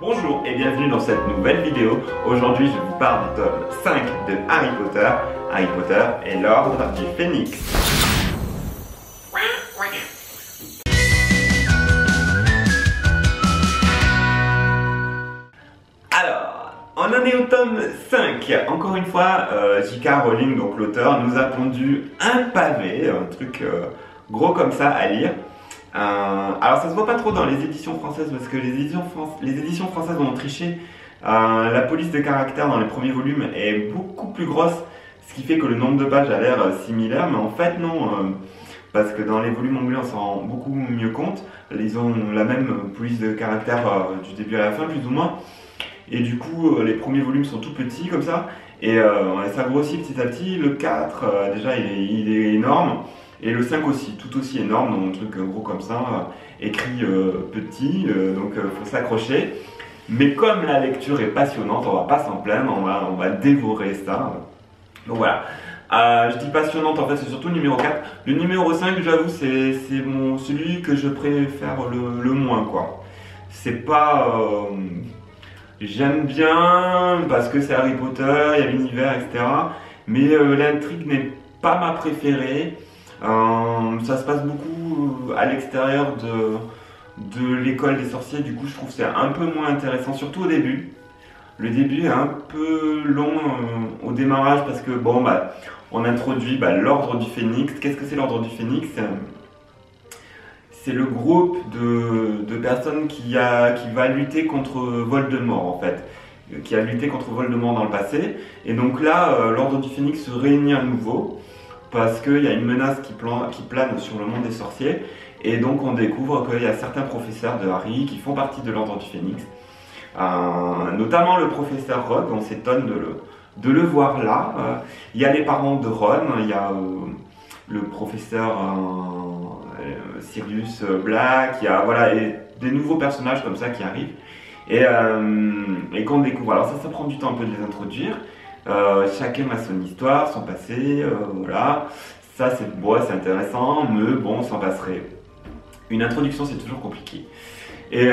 Bonjour et bienvenue dans cette nouvelle vidéo. Aujourd'hui je vous parle du tome 5 de Harry Potter. Harry Potter et l'Ordre du Phénix. Alors, on en est au tome 5. Encore une fois, J.K. Rowling, donc l'auteur, nous a pondu un pavé, un truc gros comme ça à lire. Alors ça se voit pas trop dans les éditions françaises parce que les éditions françaises ont triché. La police de caractère dans les premiers volumes est beaucoup plus grosse, ce qui fait que le nombre de pages a l'air similaire, mais en fait non, parce que dans les volumes anglais on s'en rend beaucoup mieux compte. Ils ont la même police de caractère du début à la fin plus ou moins, et du coup les premiers volumes sont tout petits comme ça, et ça grossit petit à petit. Le 4 déjà il est énorme. Et le 5 aussi, tout aussi énorme, dans un truc gros comme ça, écrit petit, donc faut s'accrocher. Mais comme la lecture est passionnante, on va pas s'en plaindre, on va dévorer ça. Donc voilà. Je dis passionnante, en fait c'est surtout le numéro 4. Le numéro 5, j'avoue, c'est celui que je préfère le moins, quoi. C'est pas... j'aime bien, parce que c'est Harry Potter, il y a l'univers, etc. Mais l'intrigue n'est pas ma préférée. Ça se passe beaucoup à l'extérieur de l'école des sorciers, du coup je trouve que c'est un peu moins intéressant, surtout au début. Le début est un peu long au démarrage parce que bon, on introduit l'Ordre du Phénix. Qu'est-ce que c'est l'Ordre du Phénix? C'est le groupe de personnes qui va lutter contre Voldemort en fait, qui a lutté contre Voldemort dans le passé. Et donc là, l'Ordre du Phénix se réunit à nouveau, parce qu'il y a une menace qui plane sur le monde des sorciers, et donc on découvre qu'il y a certains professeurs de Harry qui font partie de l'Ordre du Phénix, notamment le professeur Rogue. On s'étonne de le voir là. Il y a les parents de Ron, il y a le professeur Sirius Black, il y a des nouveaux personnages comme ça qui arrivent, et qu'on découvre. Alors ça prend du temps un peu de les introduire. Chacun a son histoire, son passé, voilà. Ça c'est intéressant, mais bon, on s'en passerait. Une introduction c'est toujours compliqué. Et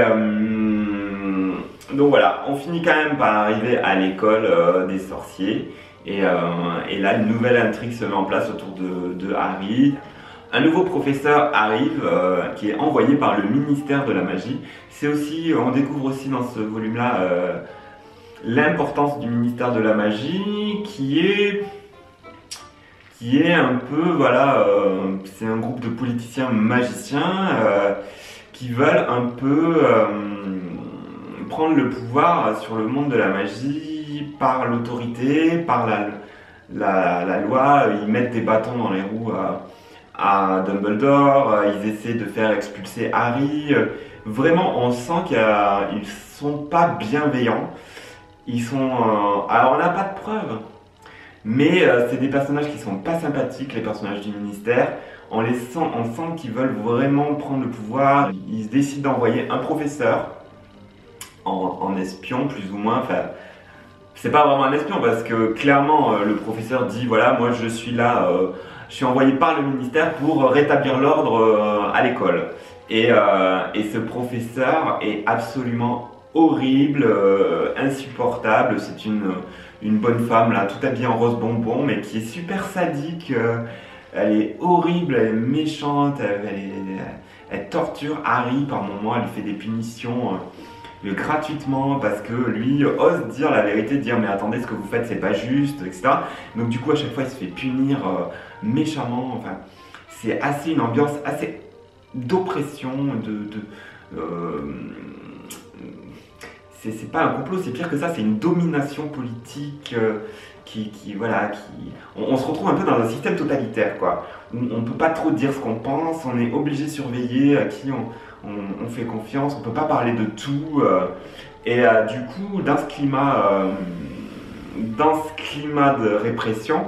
donc voilà, on finit quand même par arriver à l'école des sorciers. Et là, une nouvelle intrigue se met en place autour de Harry. Un nouveau professeur arrive, qui est envoyé par le ministère de la magie. On découvre aussi dans ce volume-là l'importance du ministère de la magie, qui est un peu, c'est un groupe de politiciens magiciens qui veulent un peu prendre le pouvoir sur le monde de la magie par l'autorité, par la loi. Ils mettent des bâtons dans les roues à Dumbledore, ils essaient de faire expulser Harry. Vraiment, on sent qu'ils sont pas bienveillants. Alors on n'a pas de preuves, mais c'est des personnages qui sont pas sympathiques, les personnages du ministère. On sent qu'ils veulent vraiment prendre le pouvoir. Ils décident d'envoyer un professeur en espion, plus ou moins. Enfin, c'est pas vraiment un espion parce que clairement le professeur dit voilà, moi je suis là, je suis envoyé par le ministère pour rétablir l'ordre à l'école. Et ce professeur est absolument horrible, insupportable. C'est une bonne femme là, tout habillée en rose bonbon, mais qui est super sadique. Elle est horrible, elle est méchante, elle torture Harry par moments, elle lui fait des punitions gratuitement parce que lui ose dire la vérité, dire mais attendez, ce que vous faites c'est pas juste, etc. Donc du coup à chaque fois il se fait punir méchamment. Enfin, c'est une ambiance assez d'oppression, c'est pas un complot, c'est pire que ça, c'est une domination politique on se retrouve un peu dans un système totalitaire, quoi, où on peut pas trop dire ce qu'on pense, on est obligé de surveiller à qui on fait confiance, on peut pas parler de tout, du coup, dans ce climat de répression,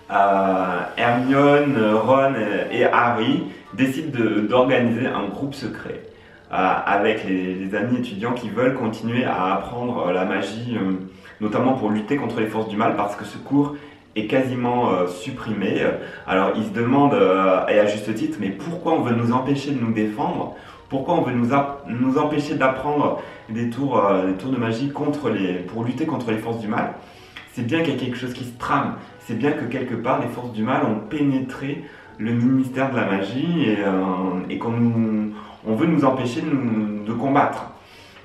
Hermione, Ron et Harry décident d'organiser un groupe secret avec les amis étudiants qui veulent continuer à apprendre la magie, notamment pour lutter contre les forces du mal, parce que ce cours est quasiment supprimé. Alors ils se demandent, et à juste titre, mais pourquoi on veut nous empêcher de nous défendre? Pourquoi on veut nous empêcher d'apprendre des tours de magie pour lutter contre les forces du mal? C'est bien qu'il y a quelque chose qui se trame, c'est bien que quelque part les forces du mal ont pénétré le ministère de la magie et on veut nous empêcher de combattre.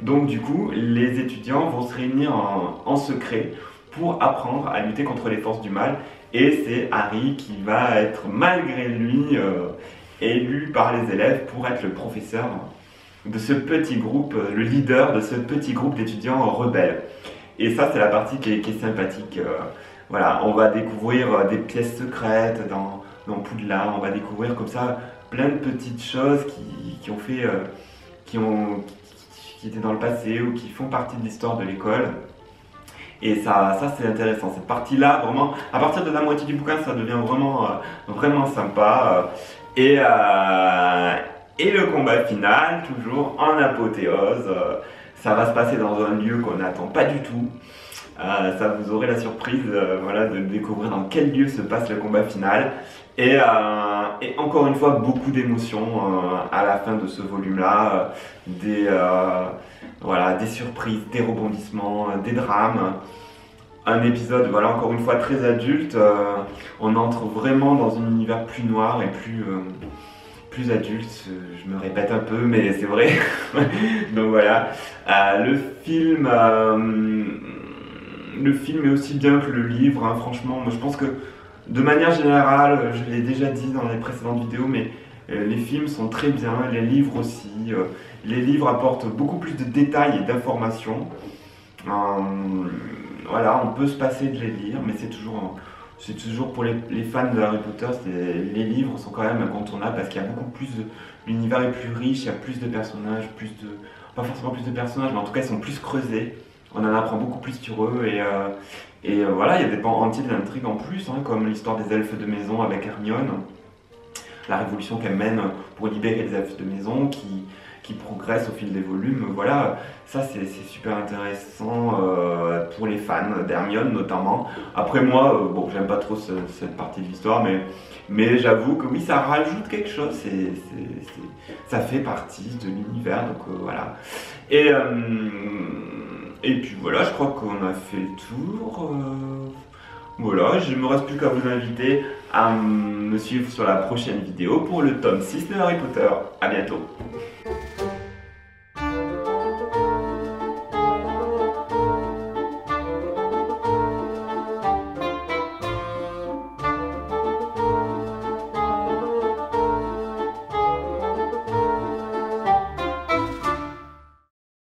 Donc du coup, les étudiants vont se réunir en secret pour apprendre à lutter contre les forces du mal. Et c'est Harry qui va être malgré lui élu par les élèves pour être le professeur de ce petit groupe, le leader de ce petit groupe d'étudiants rebelles. Et ça, c'est la partie qui est sympathique. Voilà, on va découvrir des pièces secrètes dans Poudlard, on va découvrir comme ça plein de petites choses qui ont fait, qui étaient dans le passé ou qui font partie de l'histoire de l'école. Et ça c'est intéressant. Cette partie-là, vraiment, à partir de la moitié du bouquin, ça devient vraiment sympa. Et le combat final, toujours en apothéose. Ça va se passer dans un lieu qu'on n'attend pas du tout. Ça vous aurez la surprise voilà, de découvrir dans quel lieu se passe le combat final. Et encore une fois, beaucoup d'émotions à la fin de ce volume-là. Voilà, des surprises, des rebondissements, des drames. Un épisode, voilà, encore une fois très adulte. On entre vraiment dans un univers plus noir et plus adulte. Je me répète un peu, mais c'est vrai. Donc voilà. Le film est aussi bien que le livre, hein. Franchement, moi je pense que de manière générale, je l'ai déjà dit dans les précédentes vidéos, mais les films sont très bien, les livres aussi. Les livres apportent beaucoup plus de détails et d'informations. Voilà, on peut se passer de les lire, mais c'est toujours pour les fans de Harry Potter, les livres sont quand même incontournables parce qu'il y a beaucoup plus l'univers est plus riche, il y a plus de personnages, pas forcément plus de personnages, mais en tout cas ils sont plus creusés. On en apprend beaucoup plus sur eux et voilà, il y a des pans entiers d'intrigue en plus, hein, comme l'histoire des elfes de maison avec Hermione, la révolution qu'elle mène pour libérer les elfes de maison qui progressent au fil des volumes. Voilà, ça c'est super intéressant pour les fans d'Hermione notamment. Après moi, bon, j'aime pas trop cette partie de l'histoire, mais j'avoue que oui, ça rajoute quelque chose, ça fait partie de l'univers, donc voilà. Et puis voilà, je crois qu'on a fait le tour. Voilà, il ne me reste plus qu'à vous inviter à me suivre sur la prochaine vidéo pour le tome 6 de Harry Potter. A bientôt.